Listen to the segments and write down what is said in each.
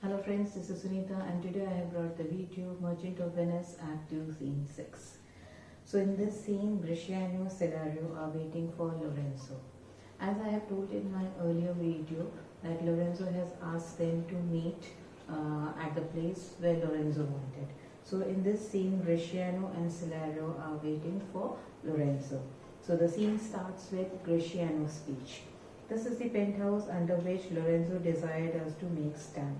Hello friends, this is Sunita and today I have brought the video Merchant of Venice Act 2 Scene 6. So in this scene, Greciano and Cesario are waiting for Lorenzo. As I have told in my earlier video that Lorenzo has asked them to meet at the place where Lorenzo wanted. So in this scene, Greciano and Cesario are waiting for Lorenzo. So the scene starts with Greciano's speech. This is the penthouse under which Lorenzo desired us to make stand.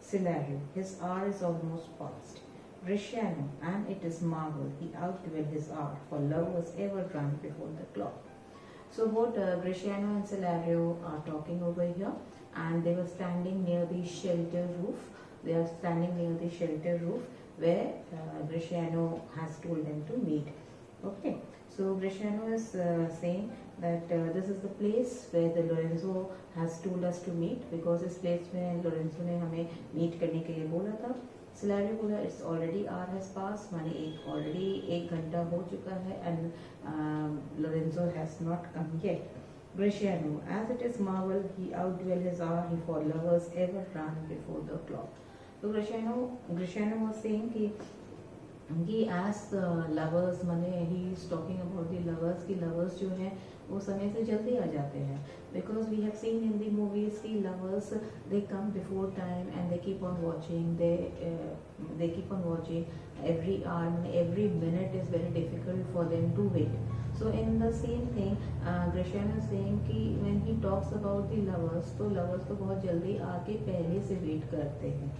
Cesario, his hour is almost past. Greciano, and it is marvel, he outdwell his hour, for love was ever run before the clock. So both Greciano and Cesario are talking over here, and they were standing near the shelter roof. They are standing near the shelter roof where Greciano has told them to meet. Okay, so Greciano is saying that this is the place where the Lorenzo has told us to meet, because इस place में Lorenzo ने हमें meet करने के लिए बोला था. Cesario बोला it's already hour has passed, माने already 1 घंटा हो चुका है and Lorenzo has not come yet. Greciano, as it is marvel, he outdwell his hour, he for lovers ever run before the clock. So Greciano was saying कि as the lovers, माने he is talking about the lovers कि lovers जो हैं वो समय से जल्दी आ जाते हैं, because we have seen in the movies कि lovers they come before time and they keep on watching, they keep on watching every hour, every minute is very difficult for them to wait. So in the same thing, Greciano is saying कि when he talks about the lovers, तो lovers तो बहुत जल्दी आके पहले से wait करते हैं.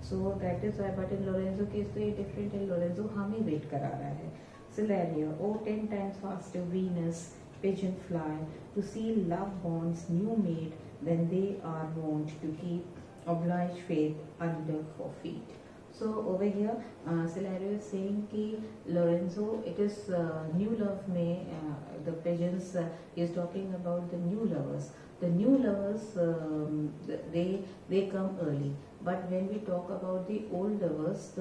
So that is why, but in Lorenzo case तो ये different है. Lorenzo हमें wait करा रहा है. Cesario, oh 10 times faster Venus, pigeon fly, to see love bonds new made, than they are wont to keep obliged faith under 4 feet. So over here, Cesario is saying कि Lorenzo, it is new love में the pigeons is talking about the new lovers. The new lovers, they come early. But when we talk about the old lovers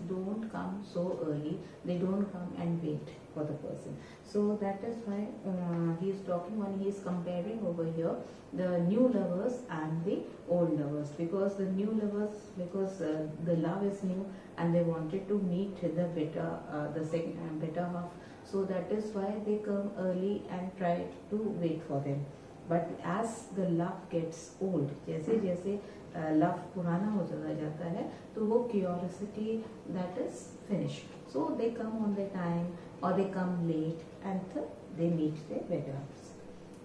don't come so early. They don't come and wait for the person. So that is why he is talking, when he is comparing over here the new lovers and the old lovers, because the new lovers, because the love is new and they wanted to meet the better, the second better half. So that is why they come early and try to wait for them. But as the love gets old, जैसे जैसे love पुराना हो जाता है, तो वो curiosity that is finished. So they come on their time or they come late and they meet their better halves.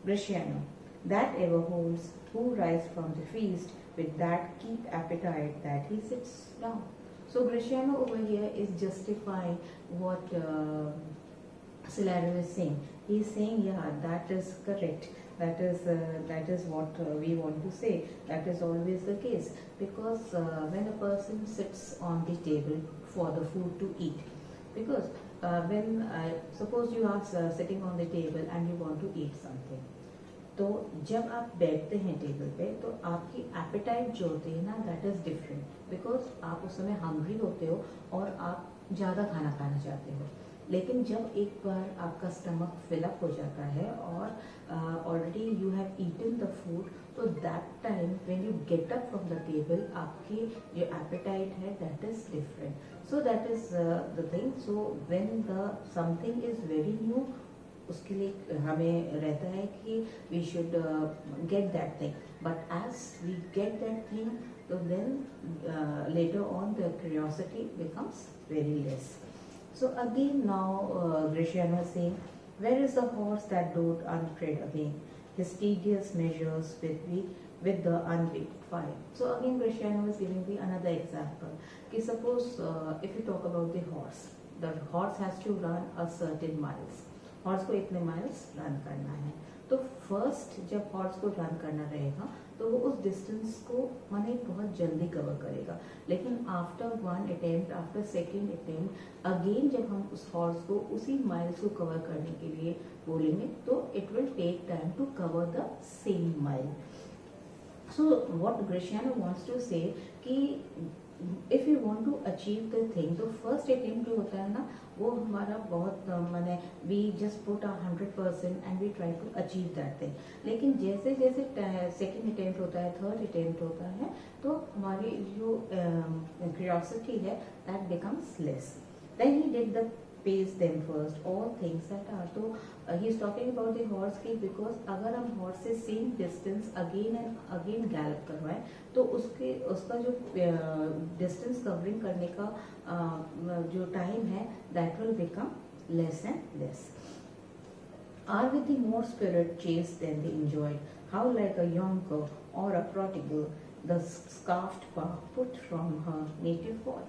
Greciano, that ever holds, who rise from the feast with that keep appetite that he sits down. So Greciano over here is justifying what Cesario is saying. He is saying, yeah, that is correct. That is what we want to say. That is always the case, because when a person sits on the table for the food to eat, because when suppose you are sitting on the table and you want to eat something, तो जब आप बैठते हैं table पे तो आपकी apatite जो होती है ना, दैट इज़ डिफरेंट, बिकॉज आप उस समय हंग्री होते हो और आप ज़्यादा खाना खाना चाहते हो. लेकिन जब एक बार आपका स्टमक फिलअप हो जाता है और already you have eaten the food, तो that time when you get up from the table आपकी जो एपेटाइट है that is different. So that is the thing. So when the something is very new, उसके लिए हमें रहता है कि we should get that thing, but as we get that thing, तो then later on the curiosity becomes very less. So again now Greciano is saying, where is the horse that doth untread again, his tedious measures with the unweighted fire. So again Greciano is giving the another example. Okay, suppose if you talk about the horse has to run a certain miles. Horse को इतने miles run करना है, तो first जब horse को run करना रहेगा तो वो उस डिस्टेंस को माने बहुत जल्दी कवर करेगा. लेकिन after 1 attempt, after second attempt, again जब हम उस हॉर्स को उसी माइल्स को कवर करने के लिए बोलेंगे तो it will take time to cover the same mile. So what Graciano wants to say कि if you want to achieve the thing, तो फर्स्ट अटेम्प्ट जो होता है ना, वो हमारा बहुत माने we just put 100% and we try to achieve that thing. लेकिन जैसे जैसे सेकेंड अटेम्प्ट होता है, थर्ड अटेम्प्ट होता है, तो हमारी जो क्यूरियोसिटी है that becomes less. Then he did the pace them first, all things that are. So he is talking about the horse की, because अगर हम horse से same distance again and again gallop करवाएं, तो उसका जो distance covering करने का जो time है that will become less and less. Are with the more spirit chase than they enjoyed, how like a yonker or a prodigal the scarfed paw put from her native fall.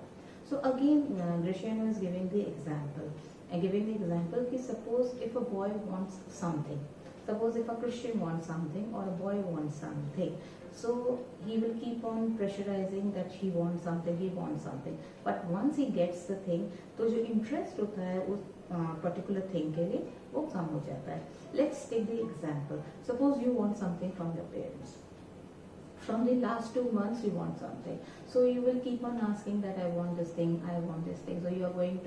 So again, Graciano is giving the example. कि suppose if a boy wants something, suppose if a Christian wants something or a boy wants something, so he will keep on pressurizing that he wants something. But once he gets the thing, तो जो interest होता है उस particular thing के लिए वो कम हो जाता है. Let's take the example. Suppose you want something from your parents. From the last 2 months you want something, so you will keep on asking that I want this thing. So you are going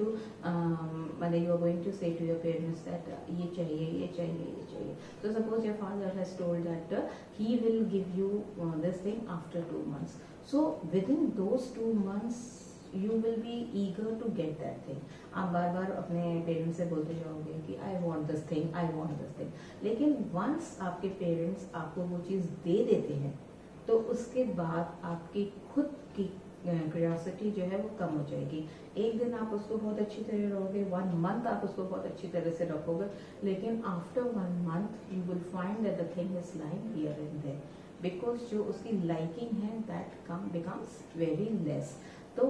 to say to your parents that ye chahiye. So suppose your father has told that he will give you this thing after 2 months. So within those 2 months you will be eager to get that thing. आप बार बार अपने parents से बोलते जाओगे कि I want this thing. लेकिन once आपके parents आपको वो चीज़ दे देते हैं, तो उसके बाद आपकी खुद की क्यूरियोसिटी जो है वो कम हो जाएगी. एक दिन आप उसको बहुत अच्छी तरह रखोगे, 1 month आप उसको बहुत अच्छी तरह से रखोगे, लेकिन after 1 month you will find that the thing is lying here and there, because जो उसकी लाइकिंग है that becomes very less. So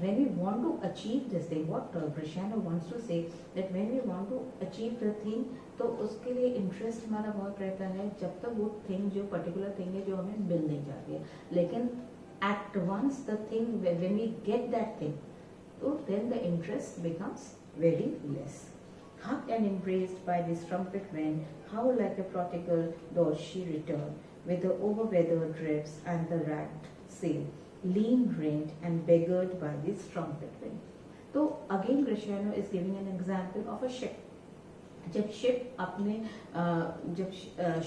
when we want to achieve this thing, what Graciano wants to say that when we want to achieve the thing, तो उसके लिए interest हमारा बहुत रहता है जब तक वो थिंग जो पर्टिकुलर थिंग है जो हमें मिल नहीं जाती है. लेकिन at once the thing when we get that thing, so then the interest becomes very less. Hugged and embraced by this trumpet wind, how like a prodigal does she return with the overweathered ribs and the ragged sail, lean rent and beggared by this trumpet wind. So again Graciano is giving an example of a ship. जब ship अपने जब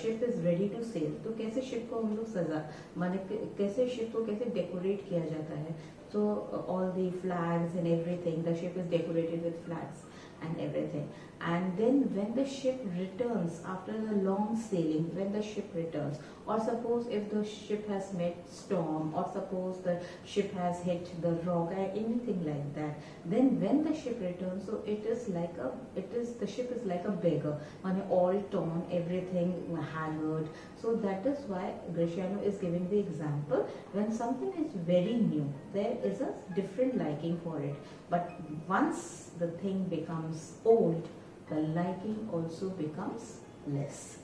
ship is ready to sail, तो कैसे ship को हम लोग सजा माने कैसे शिप को कैसे डेकोरेट किया जाता है. So all the flags and everything, the ship is decorated with flags and everything. And then when the ship returns after the long sailing, when the ship returns, or suppose if the ship has met storm, or suppose the ship has hit the rock or anything like that, then when the ship returns, so the ship is like a beggar, all torn, everything haggard. So that is why Graciano is giving the example, when something is very new, there is a different liking for it, but once the thing becomes old, the liking also becomes less.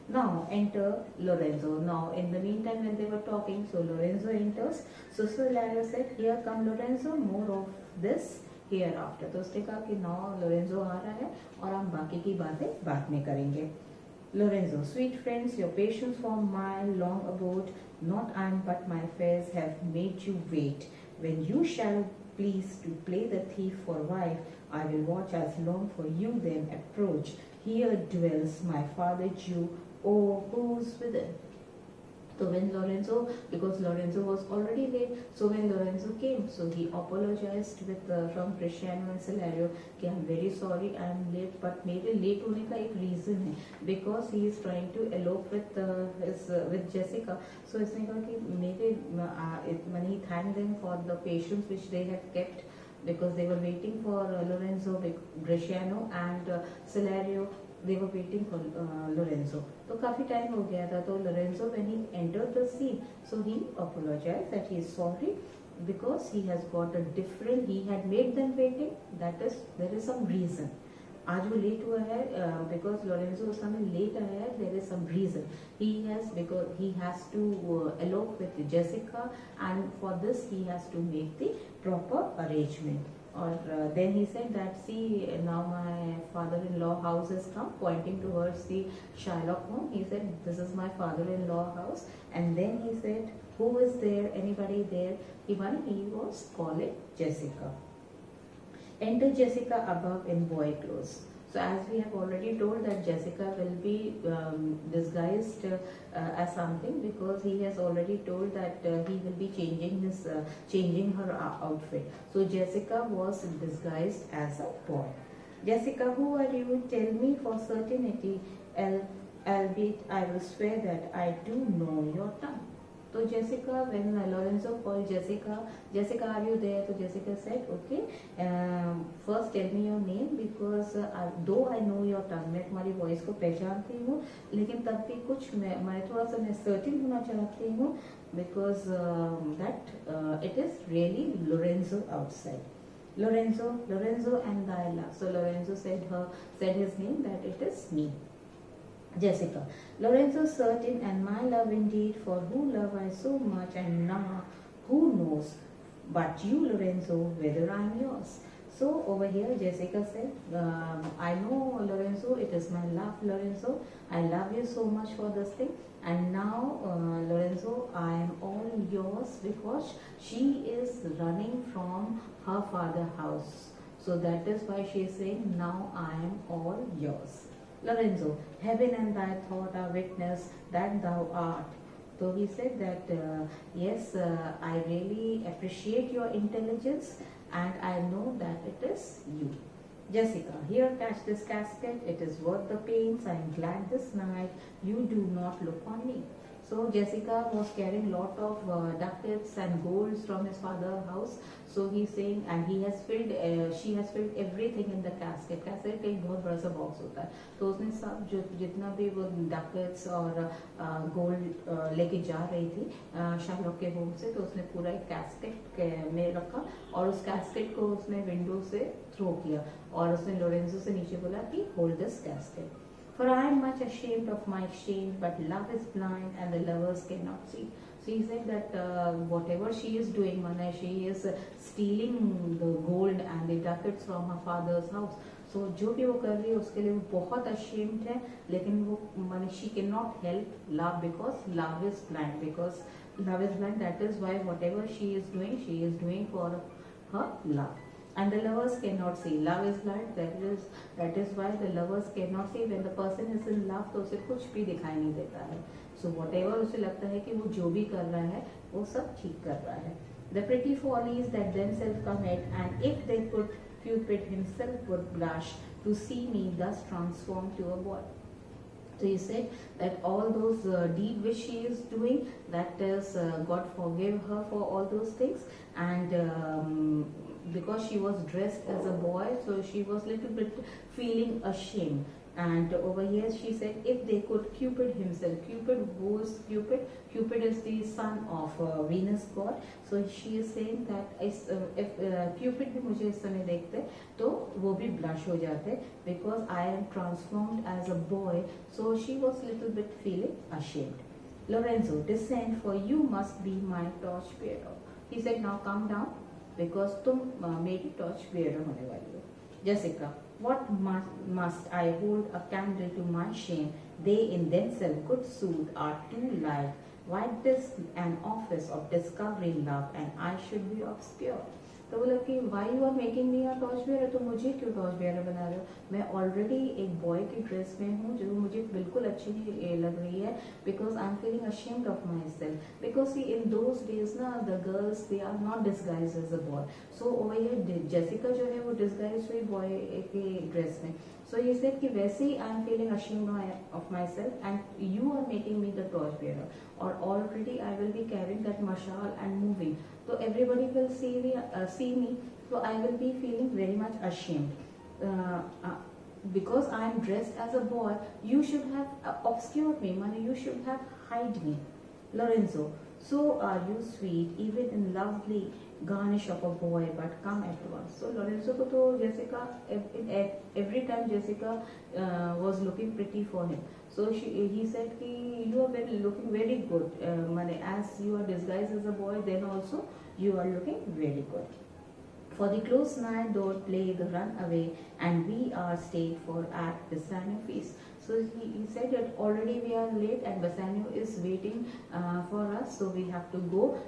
Now enter Lorenzo. Now in the meantime when they were talking, so Lorenzo enters. So Solario said, here come Lorenzo, more of this hereafter. तो उसने कहा कि now Lorenzo आ रहा है और हम बाकी की बातें बाद में करेंगे. Lorenzo, sweet friends, your patience for mile long abode, not I but my fears have made you wait. When you shall please to play the thief for wife, I will watch as long for you then approach. Here dwells my father Jew, oh who's within. So when Lorenzo, because Lorenzo was already late, so when Lorenzo came, so he apologized from Graciano and Solario कि I'm very sorry I am late, but मेरे late होने का एक reason है, because he is trying to elope with Jessica. So इसने कहा कि मेरे he thanked them for the patience which they have kept, because they were waiting for Lorenzo, Graciano and Solario. They were waiting for Lorenzo. तो काफी time हो गया था. तो Lorenzo when he entered the scene, so he apologized that he is sorry because he has got a different. He had made them waiting. That is, there is some reason. आज वो late हुआ है because Lorenzo उस समय late आया है. There is some reason. Because he has to elope with Jessica, and for this he has to make the proper arrangement. Or then he said that, see, now my father-in-law house has come, pointing towards the Shylock home. He said, this is my father-in-law house. And then he said, who is there? Anybody there? Even he was calling Jessica. Enter Jessica above in boy clothes. So as we have already told that Jessica will be disguised as something, because he has already told that he will be changing her outfit. So Jessica was disguised as a boy. Jessica, who are you? Tell me for certainty, albeit I will swear that I do know your tongue. So Jessica, when Lorenzo called Jessica, Jessica, are you there? So Jessica said, okay, first tell me your name, because though I know your tongue, मैं तुम्हारी voice को पहचानती हूँ, लेकिन तब भी कुछ मैं थोड़ा सा मैं certain होना चाहती हूँ, because that it is really Lorenzo outside. Lorenzo, and thy love. So Lorenzo said his name, that it is me. Jessica, Lorenzo certain, and my love indeed, for who love I so much, and now who knows but you, Lorenzo, whether I am yours. So over here Jessica said, I know, Lorenzo, it is my love, Lorenzo, I love you so much for this thing, and now Lorenzo, I am all yours, because she is running from her father's house. So that is why she is saying, now I am all yours. Lorenzo, heaven and thy thought are witness that thou art. So he said that, yes, I really appreciate your intelligence, and I know that it is you. Jessica, here catch this casket, it is worth the pains, I am glad this night you do not look on me. So Jessica was carrying lot of ducats and golds from his father's house. So he's saying, and he has filled, she has filled everything in the casket. Casket एक बहुत बड़ा सा box होता है, तो उसने सब जितना भी वो डकट्स और गोल्ड लेके जा रही थी शाहरुख के होम से, तो उसने पूरा एक कैस्केट में रखा, और उस कैस्केट को उसने विंडो से थ्रो किया, और उसने लोरेंजो से नीचे बोला कि hold this casket. For I am much ashamed of my shame, but love is blind and the lovers cannot see. So he said that whatever she is doing, Mana, she is stealing the gold and the ducats from her father's house. So जो भी वो कर रही है उसके लिए वो बहुत ashamed है, लेकिन वो माने she cannot help love, because love is blind. Because love is blind, that is why whatever she is doing for her love. And the lovers cannot see. Love is blind. That is why the lovers cannot see. When the person is in love, तो उसे कुछ भी दिखाई नहीं देता है. So whatever उसे लगता है कि वो जो भी कर रहा है वो सब ठीक कर रहा है. The pretty follies that themselves commit, and if they could, Cupid himself would blush to see me thus transformed to a boy. So he said that all those deed which she is doing, that is God forgive her for all those things, and because she was dressed as a boy, so she was little bit feeling ashamed. And over here she said, if they could, Cupid himself. Cupid, who is Cupid? Cupid is the son of Venus god. So she is saying that if Cupid भी मुझे इस समय देखते तो वो भी blush हो जाते, because I am transformed as a boy. So she was little bit feeling ashamed. Lorenzo, descend, for you must be my torch bearer. He said, now come down, because तुम मेरी torch bearer होने वाली हो. Jessica, what must I hold a candle to my shame? They in themselves good suit are too light. Why this an office of discovering love, and I should be obscure? तो बोला कि why you are making me a torch bearer? तो मुझे क्यों torch bearer बना रहे हो? मैं already एक boy की dress में हूँ जो मुझे बिल्कुल अच्छी नहीं लग रही है, because I am feeling ashamed of myself. Because see, in those days ना the girls they are not disguised as a boy. So over here Jessica जो है वो disguised हुई boy के dress में. So he said कि वैसे ही I am feeling ashamed of myself, and you are making me the torch bearer. Or already I will be carrying that mashal and moving. So everybody will see me. So I will be feeling very much ashamed. Because I am dressed as a boy, you should have obscured me. You should have hide me. Lorenzo, so are you sweet, even in lovely garnish of a boy, but come at once. So Lorenzo को तो Jessica every time Jessica was looking pretty for him. So he said कि you are looking very good. As you are disguised as a boy, then also you are looking very good. For the close night don't play the runaway, and we are stayed for at Bassanio feast. So he said that already we are late and Bassanio is waiting for us, so we have to go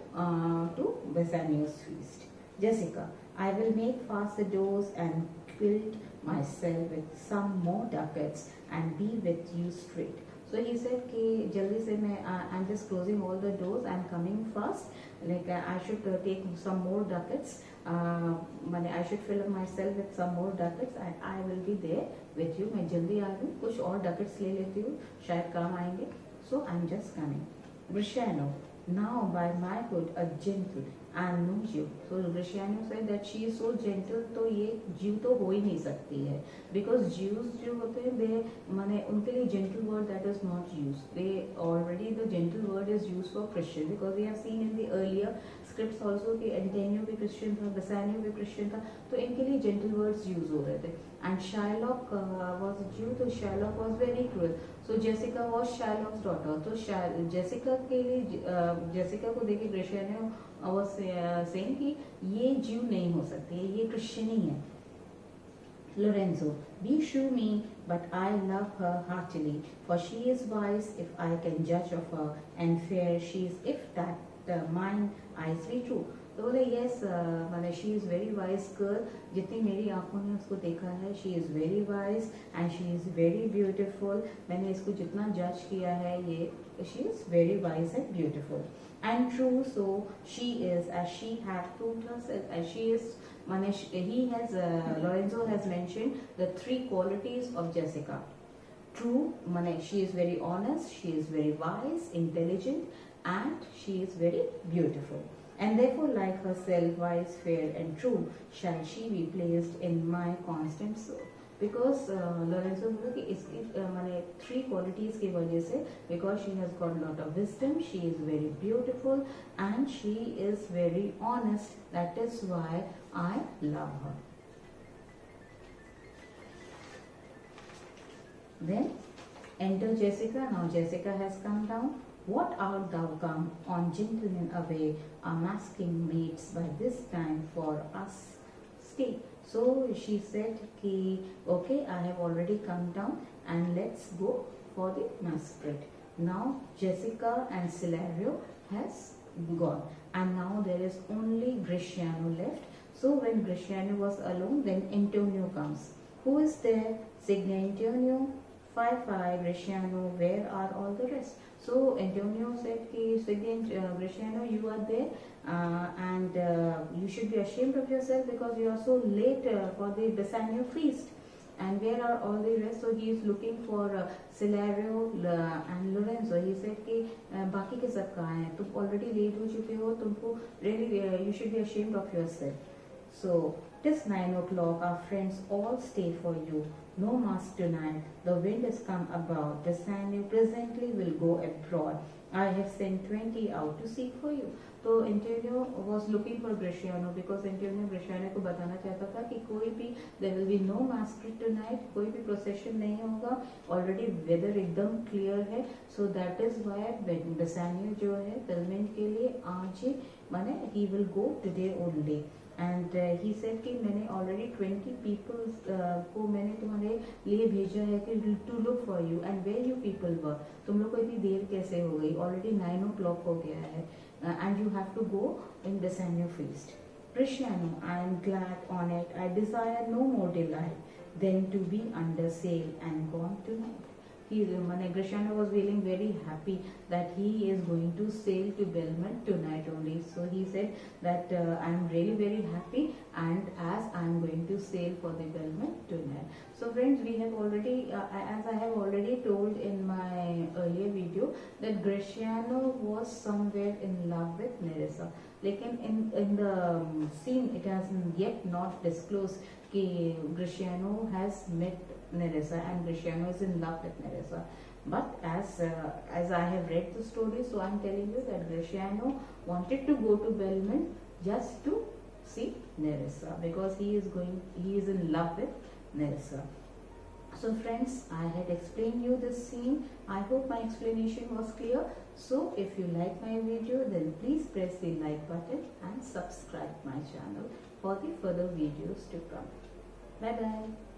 to Bassanio's feast. Jessica, I will make fast the doors and quilt myself with some more ducats and be with you straight. So he said कि जल्दी से मैं I'm just closing all the doors, I'm coming fast, like I should take some more ducats, I should fill up myself with some more ducats and I will be there with you. मैं जल्दी आ रही हूँ, कुछ और ducats ले लेती हूँ, शायद काम आएंगे. So I'm just coming. Grishano, now by my hood a gentle and no Jew. So Grishano said that she is so gentle, तो ये Jew तो हो ही नहीं सकती है, because Jews जो होते हैं they माने उनके लिए gentle word that is not used. They already the gentle word is used for Christian, because we have seen in the earlier scripts also कि Antonio भी Christian था, Bassanio भी Christian था, तो इनके लिए gentle words use हो रहे थे. And Shylock was a Jew, तो Shylock was very cruel. So Jessica was Shylock's daughter. तो Jessica के लिए Jessica को देखे Grishano was saying कि ये Jew नहीं हो सकती है, ये Christian ही है. Lorenzo, be sure me, but I love her heartily, for she is wise if I can judge of her, and fair she is if that mine eyes be true. तो बोले yes माने she is very wise girl, जितनी मेरी आंखों ने उसको देखा है she is very wise and she is very beautiful. मैंने इसको जितना जज किया है ये she is very wise and beautiful and true, so she is as she had proved herself, as she is माने he has Lorenzo has mentioned the three qualities of Jessica. True माने she is very honest, she is very wise, intelligent, and she is very beautiful. And therefore, like herself, wise, fair, and true, shall she be placed in my constant soul. Because Lorenzo बोला कि इसकी माने three qualities की वजह से, because she has got a lot of wisdom, she is very beautiful, and she is very honest. That is why I love her. Then enter Jessica. Now Jessica has come down. What art thou come on, gentlemen away, are masking mates by this time for us stay. So she said ki okay, I have already come down and let's go for the masquerade. Now Jessica and Silario has gone and now there is only Grishano left. So when Grishano was alone, then Antonio comes. Who is there? Signe Antonio, 5-5, Grishano, where are all the rest? So Antonio said कि Grishano, you are there and you should be ashamed of yourself because you are so late for the Bassanio feast. And where are all the rest? So he is looking for Silario and Lorenzo. He said कि बाकी के सब कहाँ हैं? तुम already late हो चुके हो. तुमको really you should be ashamed of yourself. So 'tis 9 o'clock. Our friends all stay for you. No mass tonight, the wind has come about, Bassanio presently will go abroad. I have sent 20 out to seek for you. तो Antonio was looking for Grishano because Antonio Grishano को बताना चाहता था कि कोई भी there will be no masquerade tonight, कोई भी procession नहीं होगा. Already weather एकदम clear है. So that is why Bassanio जो है filming के लिए आज ही माने he will go today only. And he said कि मैंने already 20 people को मैंने तुम्हारे लिए भेजा है कि to look for you and where you people were. तुम लोग को इतनी देर कैसे हो गई? Already 9 o'clock हो गया है and you have to go in Bassanio feast. Grishano, I am glad on it. I desire no more delight than to be under sail and gone tonight. Grishano was feeling very happy that he is going to sail to Belmont tonight only. So he said that I am really very happy and as I am going to sail for the Belmont tonight. So friends, we have already, as I have already told in my earlier video, that Grishano was somewhere in love with Nerissa. लेकिन in the scene it has yet not disclosed कि Grishano has met Nerissa and Grishano is in love with Nerissa. But as I have read the story, so I am telling you that Grishano wanted to go to Belmont just to see Nerissa because he is in love with Nerissa. So friends, I had explained you this scene. I hope my explanation was clear. So if you like my video, then please press the like button and subscribe my channel for the further videos to come. Bye bye.